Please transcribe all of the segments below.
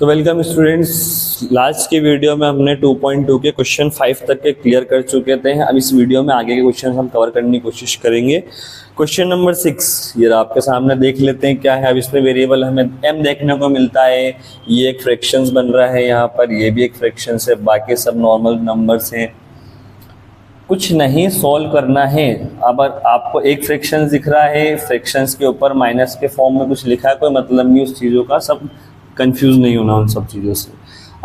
तो welcome students, last की video में हमने 2.2 के क्वेश्चन 5 तक के क्लियर कर चुके थे। अब इस वीडियो में आगे के क्वेश्चन हम कवर करने की कोशिश करेंगे। क्वेश्चन नंबर 6 ये आपके सामने देख लेते हैं क्या है। अब इसमें वेरिएबल हमें m देखने को मिलता है, ये एक फ्रैक्शंस बन रहा है यहाँ पर, ये भी एक फ्रैक्शंस है, बाकी सब नॉर्मल नंबर्स हैं। कुछ नहीं सॉल्व करना है। अब आपको एक फ्रैक्शन दिख रहा है, फ्रैक्शंस के ऊपर माइनस के फॉर्म में कुछ लिखा है, कोई मतलब नहीं उस चीज़ों का, सब कंफ्यूज नहीं होना उन सब चीज़ों से।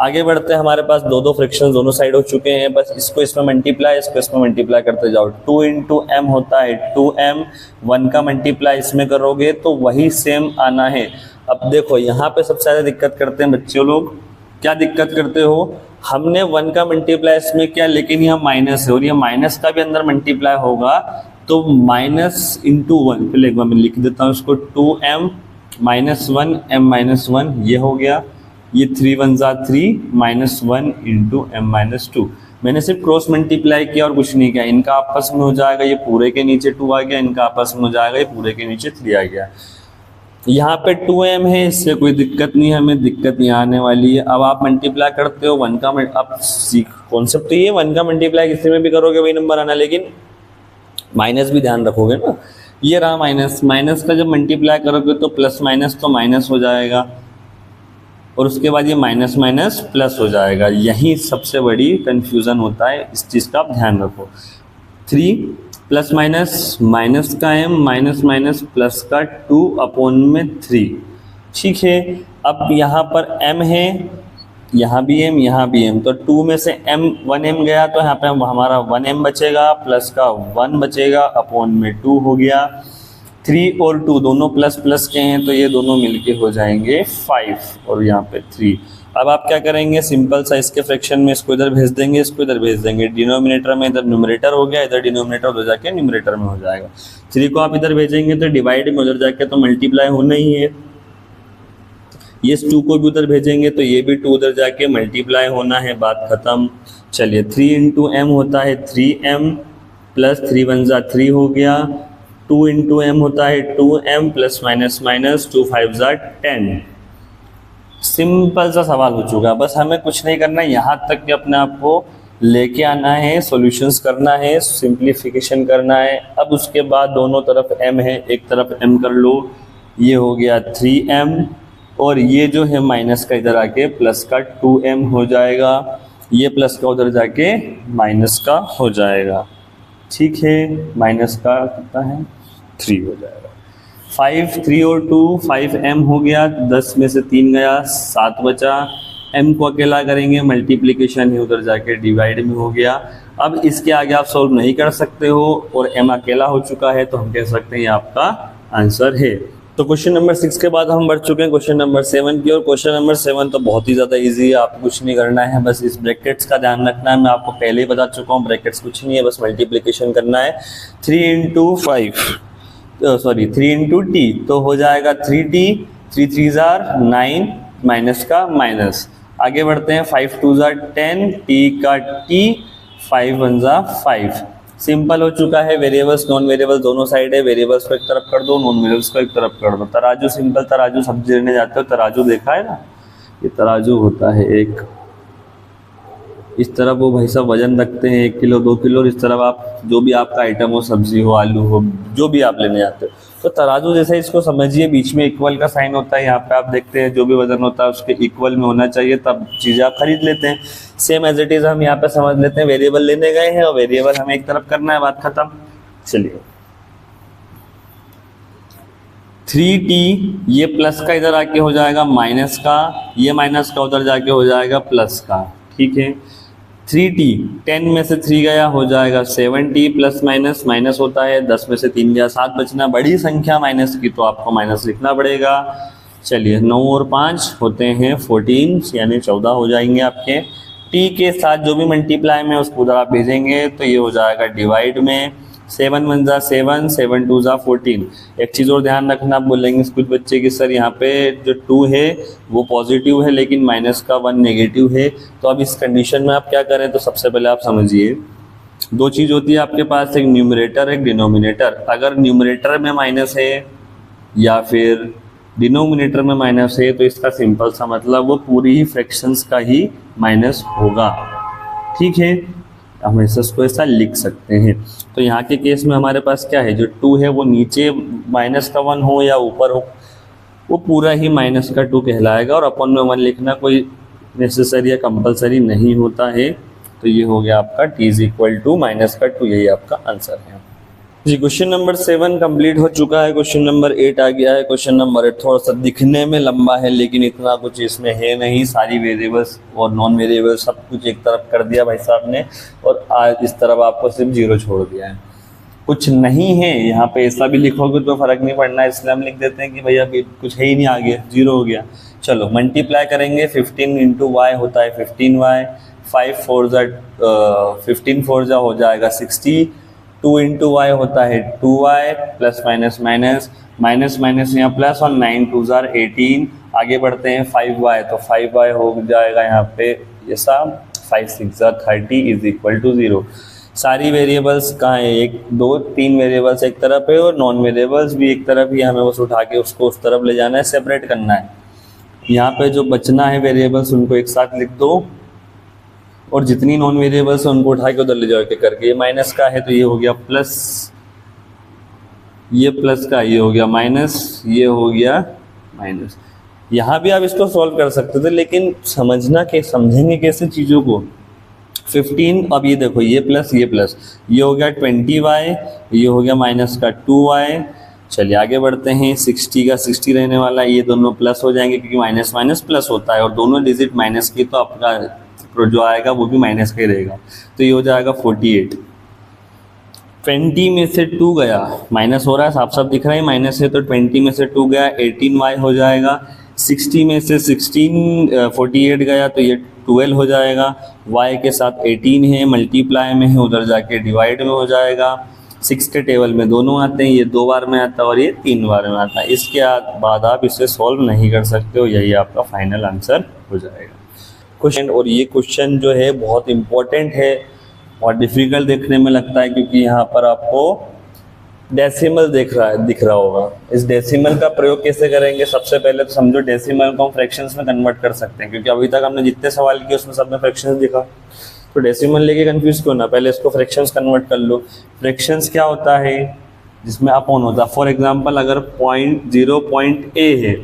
आगे बढ़ते हैं, हमारे पास दो फ्रैक्शंस दोनों साइड हो चुके हैं, बस इसको इसमें मल्टीप्लाई, इसको इसमें मल्टीप्लाई करते जाओ। 2 इंटू एम होता है 2m, 1 का मल्टीप्लाई इसमें करोगे तो वही सेम आना है। अब देखो यहाँ पे सबसे ज़्यादा दिक्कत करते हैं बच्चों लोग, क्या दिक्कत करते हो, हमने 1 का मल्टीप्लाई इसमें किया लेकिन यहाँ माइनस है और ये माइनस का भी अंदर मल्टीप्लाई होगा तो माइनस इंटू 1, पहले एक बार मैं लिख देता हूँ इसको, 2m माइनस 1 m माइनस 1 ये हो गया, ये 3 1 जा 3 माइनस 1 इंटू m माइनस 2। मैंने सिर्फ क्रॉस मल्टीप्लाई किया और कुछ नहीं किया। इनका आपस में हो जाएगा, ये पूरे के नीचे 2 आ गया, इनका आपस में हो जाएगा, ये पूरे के नीचे 3 आ गया। यहाँ पे 2m है, इससे कोई दिक्कत नहीं है, हमें दिक्कत यहाँ आने वाली है। अब आप मल्टीप्लाई करते हो 1 का, आप कॉन्सेप्ट तो ये 1 का मल्टीप्लाई किसी में भी करोगे वही नंबर आना, लेकिन माइनस भी ध्यान रखोगे ना। ये रहा माइनस, माइनस का जब मल्टीप्लाई करोगे तो प्लस माइनस तो माइनस हो जाएगा और उसके बाद ये माइनस माइनस प्लस हो जाएगा। यही सबसे बड़ी कन्फ्यूज़न होता है, इस चीज़ का आप ध्यान रखो। 3 प्लस माइनस, माइनस का m माइनस माइनस प्लस का 2 अपॉन में 3, ठीक है। अब यहाँ पर m है, यहाँ भी m, यहाँ भी m, तो 2 में से m 1m गया तो यहाँ पे हमारा 1m बचेगा, प्लस का 1 बचेगा, अपॉन में 2 हो गया। 3 और 2 दोनों प्लस प्लस के हैं तो ये दोनों मिलके हो जाएंगे 5 और यहाँ पे 3। अब आप क्या करेंगे, सिंपल सा इसके फ्रैक्शन में इसको इधर भेज देंगे, इसको इधर भेज देंगे। डिनोमिनेटर में इधर न्यूमरेटर हो गया, इधर डिनोमिनेटर उधर जाके न्यूमरेटर में हो जाएगा। 3 को आप इधर भेजेंगे तो डिवाइड में उधर जाके तो मल्टीप्लाई होना ही है। ये 2 को भी उधर भेजेंगे तो ये भी 2 उधर जाके मल्टीप्लाई होना है, बात खत्म। चलिए 3 इंटू एम होता है 3m प्लस 3 1 जा 3 हो गया, 2 इंटू एम होता है 2m प्लस माइनस माइनस 2 5 जा 10। सिंपल सा सवाल हो चुका, बस हमें कुछ नहीं करना है, यहाँ तक कि अपने आप को लेके आना है, सॉल्यूशंस करना है, सिंप्लीफिकेशन करना है। अब उसके बाद दोनों तरफ m है, एक तरफ m कर लो, ये हो गया 3m और ये जो है माइनस का इधर आके प्लस का 2m हो जाएगा, ये प्लस का उधर जाके माइनस का हो जाएगा, ठीक है। माइनस का कितना है 3 हो जाएगा। 5 3 और 2 5m हो गया, 10 में से 3 गया 7 बचा, m को अकेला करेंगे, मल्टीप्लिकेशन है, उधर जाके डिवाइड में हो गया। अब इसके आगे आप सॉल्व नहीं कर सकते हो और m अकेला हो चुका है तो हम कह सकते हैं ये आपका आंसर है। तो क्वेश्चन नंबर 6 के बाद हम बढ़ चुके हैं क्वेश्चन नंबर 7 की, और क्वेश्चन नंबर 7 तो बहुत ही ज़्यादा इजी है, आपको कुछ नहीं करना है, बस इस ब्रैकेट्स का ध्यान रखना है। मैं आपको पहले ही बता चुका हूँ, ब्रैकेट्स कुछ नहीं है, बस मल्टीप्लिकेशन करना है। 3 इंटू 5 3 इंटू टी तो हो जाएगा 3t, 3 3 जार 9 माइनस का माइनस। आगे बढ़ते हैं, 5 2 जार 10, t का t, 5 1 जा 5। सिंपल हो चुका है, वेरिएबल्स नॉन वेरिएबल्स दोनों साइड है, वेरिएबल्स को एक तरफ कर दो, नॉन वेरिएबल्स को एक तरफ कर दो। तराजू, सिंपल तराजू, सब्जी लेने जाते हो तराजू देखा है ना, ये तराजू होता है एक, इस तरफ वो भाई साहब वजन रखते हैं 1 किलो 2 किलो, और इस तरफ आप जो भी आपका आइटम हो, सब्जी हो, आलू हो, जो भी आप लेने जाते हो, तो तराजू जैसा इसको समझिए, बीच में इक्वल का साइन होता है। यहाँ पे आप देखते हैं जो भी वजन होता है उसके इक्वल में होना चाहिए, तब चीज़ें आप खरीद लेते हैं। सेम एज इट इज़ हम यहाँ पे समझ लेते हैं, वेरिएबल लेने गए हैं और वेरिएबल हमें एक तरफ करना है, बात खत्म। चलिए 3t ये प्लस का इधर आके हो जाएगा माइनस का, ये माइनस का उधर जाके हो जाएगा प्लस का, ठीक है। 3t 10 में से 3 गया हो जाएगा 7t प्लस माइनस, माइनस होता है 10 में से 3 गया 7 बचना, बड़ी संख्या माइनस की तो आपको माइनस लिखना पड़ेगा। चलिए 9 और 5 होते हैं 14, यानी 14 हो जाएंगे आपके। t के साथ जो भी मल्टीप्लाई में उसको उधर आप भेजेंगे तो ये हो जाएगा डिवाइड में, 7 1 जा 7, 7 2 जा 14। एक चीज़ और ध्यान रखना, आप बोलेंगे कुछ बच्चे कि सर यहाँ पे जो 2 है वो पॉजिटिव है लेकिन माइनस का 1 नेगेटिव है, तो अब इस कंडीशन में आप क्या करें, तो सबसे पहले आप समझिए दो चीज़ होती है आपके पास, एक न्यूमरेटर एक डिनोमिनेटर। अगर न्यूमरेटर में माइनस है या फिर डिनोमिनेटर में माइनस है तो इसका सिंपल सा मतलब वो पूरी ही फ्रैक्शंस का ही माइनस होगा। ठीक है, हम इसको ऐसा लिख सकते हैं। तो यहाँ के केस में हमारे पास क्या है, जो 2 है वो नीचे माइनस का 1 हो या ऊपर हो, वो पूरा ही माइनस का 2 कहलाएगा और अपन में 1 लिखना कोई नेसेसरी या कंपलसरी नहीं होता है। तो ये हो गया आपका t is equal to minus का 2, यही आपका आंसर है जी। क्वेश्चन नंबर 7 कंप्लीट हो चुका है। क्वेश्चन नंबर 8 आ गया है। क्वेश्चन नंबर 8 थोड़ा सा दिखने में लंबा है लेकिन इतना कुछ इसमें है नहीं, सारी वेरिएबल्स और नॉन वेरिएबल्स सब कुछ एक तरफ कर दिया भाई साहब ने और आज इस तरफ आपको सिर्फ 0 छोड़ दिया है, कुछ नहीं है यहाँ पे। ऐसा भी लिखोगे तो फर्क नहीं पड़ना, इसलिए हम लिख देते हैं कि भैया कुछ है ही नहीं, आगे 0 हो गया। चलो मल्टीप्लाई करेंगे, 15 इंटू वाई होता है 15y, 5 4 जा 15 4 जा हो जाएगा 60, 2 इंटू वाई होता है 2y, plus minus minus minus minus यहाँ प्लस और 9 2 जार 18। आगे बढ़ते हैं 5y, तो 5y हो जाएगा यहाँ पे ऐसा 5 6 जार 30 इज इक्वल टू 0। सारी वेरिएबल्स कहाँ है, 1 2 3 वेरिएबल्स एक तरफ है और नॉन वेरिएबल्स भी एक तरफ ही, हमें बस उठा के उसको उस तरफ ले जाना है, सेपरेट करना है। यहाँ पे जो बचना है वेरिएबल्स उनको एक साथ लिख दो और जितनी नॉन वेरिएबल्स है उनको उठा के उधर ले जाओ के करके। ये माइनस का है तो ये हो गया प्लस, ये प्लस का ये हो गया माइनस, ये हो गया माइनस। यहाँ भी आप इसको सॉल्व कर सकते थे लेकिन समझेंगे कैसे चीज़ों को। 15, अब ये देखो ये प्लस ये हो गया 20y, ये हो गया माइनस का 2y। चलिए आगे बढ़ते हैं, 60 का 60 रहने वाला है, ये दोनों प्लस हो जाएंगे क्योंकि माइनस माइनस प्लस होता है और दोनों डिजिट माइनस की, तो आपका जो आएगा वो भी माइनस का ही रहेगा। तो ये हो जाएगा 48। 20 में से 2 गया, माइनस हो रहा है, साफ साफ दिख रहा है माइनस है, तो 20 में से 2 गया 18y हो जाएगा। 60 में से 48 गया तो ये 12 हो जाएगा। y के साथ 18 है, मल्टीप्लाई में है, उधर जाके डिवाइड में हो जाएगा। 6 के टेबल में दोनों आते हैं, ये 2 बार में आता है और ये 3 बार में आता है। इसके बाद आप इसे सॉल्व नहीं कर सकते हो, यही आपका फाइनल आंसर हो जाएगा क्वेश्चन। और ये क्वेश्चन जो है बहुत इंपॉर्टेंट है और डिफिकल्ट देखने में लगता है क्योंकि यहाँ पर आपको डेसिमल दिख रहा होगा। इस डेसिमल का प्रयोग कैसे करेंगे, सबसे पहले तो समझो डेसिमल को हम फ्रैक्शंस में कन्वर्ट कर सकते हैं क्योंकि अभी तक हमने जितने सवाल किए उसमें सब में फ्रैक्शंस दिखा, तो डेसिमल लेके कंफ्यूज क्यों ना, पहले इसको फ्रैक्शंस कन्वर्ट कर लो। फ्रैक्शंस क्या होता है, जिसमें अपॉन होता है। फॉर एग्जांपल अगर 0.a है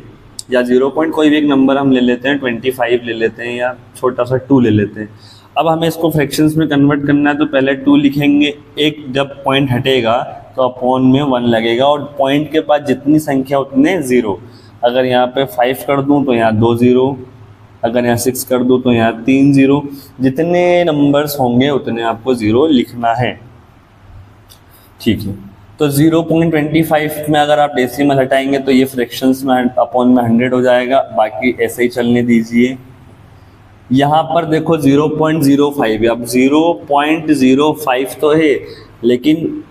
या 0. कोई भी एक नंबर हम ले लेते हैं, 25 ले लेते हैं या छोटा सा 2 ले लेते हैं। अब हमें इसको फ्रैक्शंस में कन्वर्ट करना है तो पहले 2 लिखेंगे, एक जब पॉइंट हटेगा तो अपॉन में 1 लगेगा और पॉइंट के बाद जितनी संख्या उतने 0। अगर यहाँ पे 5 कर दूँ तो यहाँ 2 0, अगर यहाँ 6 कर दूँ तो यहाँ 3 0। जितने नंबर्स होंगे उतने आपको 0 लिखना है, ठीक है। तो 0.25 में अगर आप डेसिमल हटाएंगे तो ये फ्रैक्शंस में अपॉन में 100 हो जाएगा, बाकी ऐसे ही चलने दीजिए। यहाँ पर देखो 0.05 है, अब 0.05 तो है लेकिन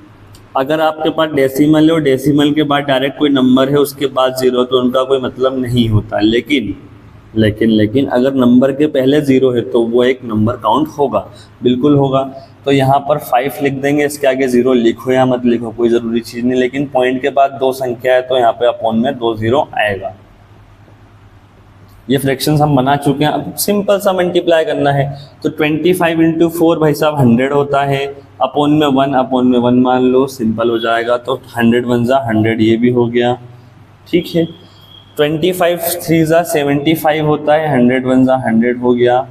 अगर आपके पास डेसिमल है और डेसिमल के बाद डायरेक्ट कोई नंबर है उसके बाद 0 तो उनका कोई मतलब नहीं होता। लेकिन अगर नंबर के पहले 0 है तो वो एक नंबर काउंट होगा, बिल्कुल होगा। तो यहाँ पर 5 लिख देंगे, इसके आगे 0 लिखो या मत लिखो कोई ज़रूरी चीज़ नहीं, लेकिन पॉइंट के बाद 2 संख्या है तो यहाँ पे अपॉन में 2 0 आएगा। ये फ्रैक्शंस हम बना चुके हैं, अब सिंपल सा मल्टीप्लाई करना है। तो 25 इंटू 4 भाई साहब 100 होता है, अपॉन में 1 मान लो, सिंपल हो जाएगा। तो 100 1 जा 100, ये भी हो गया, ठीक है। 25 3 जा 75 होता है, 100 1 जा 100 हो गया।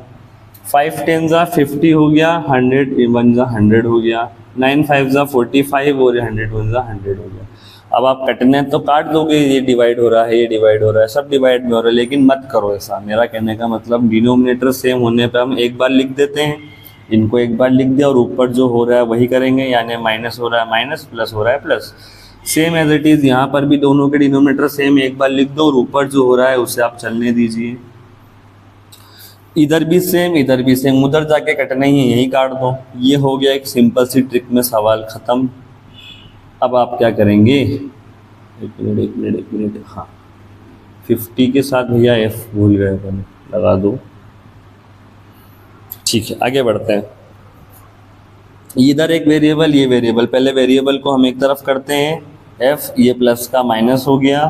5 10 जा 50 हो गया, 100 1 जा 100 हो गया। 9 5 जा 45 और 100 1 जा 100 हो गया। अब आप कटने तो काट दोगे, ये डिवाइड हो रहा है, ये डिवाइड हो रहा है, सब डिवाइड में हो रहा है, लेकिन मत करो ऐसा। मेरा कहने का मतलब डिनोमिनेटर सेम होने पे हम एक बार लिख देते हैं, इनको एक बार लिख दिया और ऊपर जो हो रहा है वही करेंगे, यानी माइनस हो रहा है माइनस, प्लस हो रहा है plus. Same as it is यहाँ पर भी दोनों के डिनोमिनेटर सेम, एक बार लिख दो और ऊपर जो हो रहा है उसे आप चलने दीजिए। इधर भी सेम, इधर भी सेम, उधर जाके कटना ही है, यही काट दो। ये हो गया एक सिंपल सी ट्रिक में सवाल ख़त्म। अब आप क्या करेंगे, एक मिनट, हाँ 50 के साथ भैया f भूल गए अपन, लगा दो, ठीक है। आगे बढ़ते हैं, इधर एक वेरिएबल, ये वेरिएबल, पहले वेरिएबल को हम एक तरफ करते हैं f, ये प्लस का माइनस हो गया,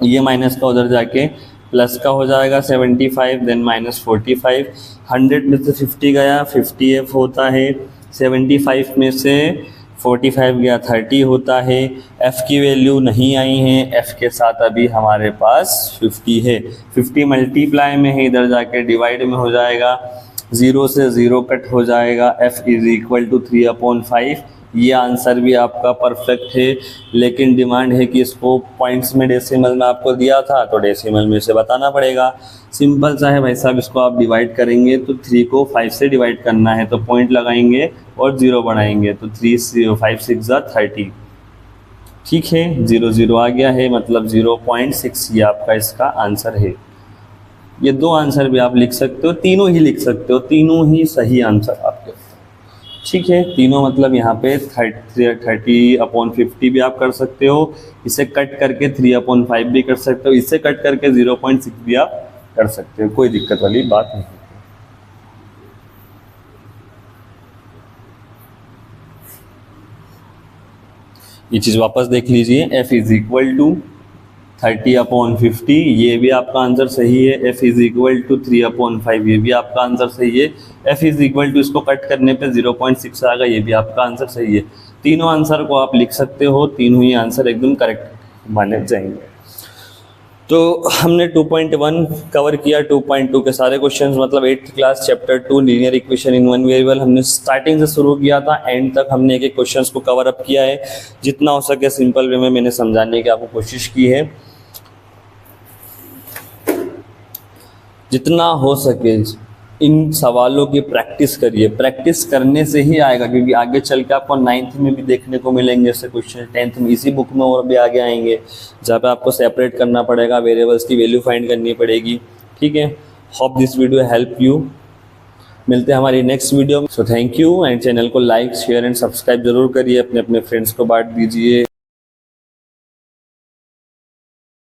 ये माइनस का उधर जाके प्लस का हो जाएगा 75, देन माइनस 45, 100 में से 50 गया 50f होता है, 75 में से 45 गया 30 होता है। f की वैल्यू नहीं आई है, f के साथ अभी हमारे पास 50 है, 50 मल्टीप्लाई में है, इधर जाके डिवाइड में हो जाएगा, 0 से 0 कट हो जाएगा, f इज इक्वल टू 3/5। ये आंसर भी आपका परफेक्ट है, लेकिन डिमांड है कि इसको पॉइंट्स में डेसिमल में आपको दिया था तो डेसिमल में से बताना पड़ेगा। सिंपल सा है भाई साहब, इसको आप डिवाइड करेंगे तो 3 को 5 से डिवाइड करना है, तो पॉइंट लगाएंगे और 0 बढ़ाएंगे, तो 3 5 6 30। ठीक है, 0 0 आ गया है, मतलब 0.6 ये आपका इसका आंसर है। ये दो आंसर भी आप लिख सकते हो, तीनों ही लिख सकते हो, तीनों ही सही आंसर आपके। ठीक है, तीनों मतलब यहाँ पे 30/50 भी आप कर सकते हो, इसे कट करके 3/5 भी कर सकते हो, इसे कट करके 0.6 भी आप कर सकते हो, कोई दिक्कत वाली बात नहीं। ये चीज़ वापस देख लीजिए, f इज इक्वल टू 30/50, ये भी आपका आंसर सही है, f इज इक्वल टू 3/5, ये भी आपका आंसर सही है, f इज इक्वल टू इसको कट करने पे 0.6 आएगा, ये भी आपका आंसर सही है। तीनों आंसर को आप लिख सकते हो, तीनों ही आंसर एकदम करेक्ट माने जाएंगे। तो हमने 2.1 कवर किया, 2.2 के सारे क्वेश्चंस, मतलब 8th class chapter 2 linear equation in one variable हमने स्टार्टिंग से शुरू किया था, एंड तक हमने एक एक क्वेश्चंस को कवर अप किया है। जितना हो सके सिंपल वे में मैंने समझाने की आपको कोशिश की है, जितना हो सके इन सवालों की प्रैक्टिस करिए, प्रैक्टिस करने से ही आएगा, क्योंकि आगे चल के आपको 9th में भी देखने को मिलेंगे ऐसे क्वेश्चन, 10th में इसी बुक में और भी आगे आएंगे, जहाँ पे आपको सेपरेट करना पड़ेगा, वेरिएबल्स की वैल्यू फाइंड करनी पड़ेगी। ठीक है, hope this video help you. मिलते हैं हमारी नेक्स्ट वीडियो में। So thank you, and channel को लाइक शेयर एंड सब्सक्राइब जरूर करिए, अपने अपने फ्रेंड्स को बांट दीजिए।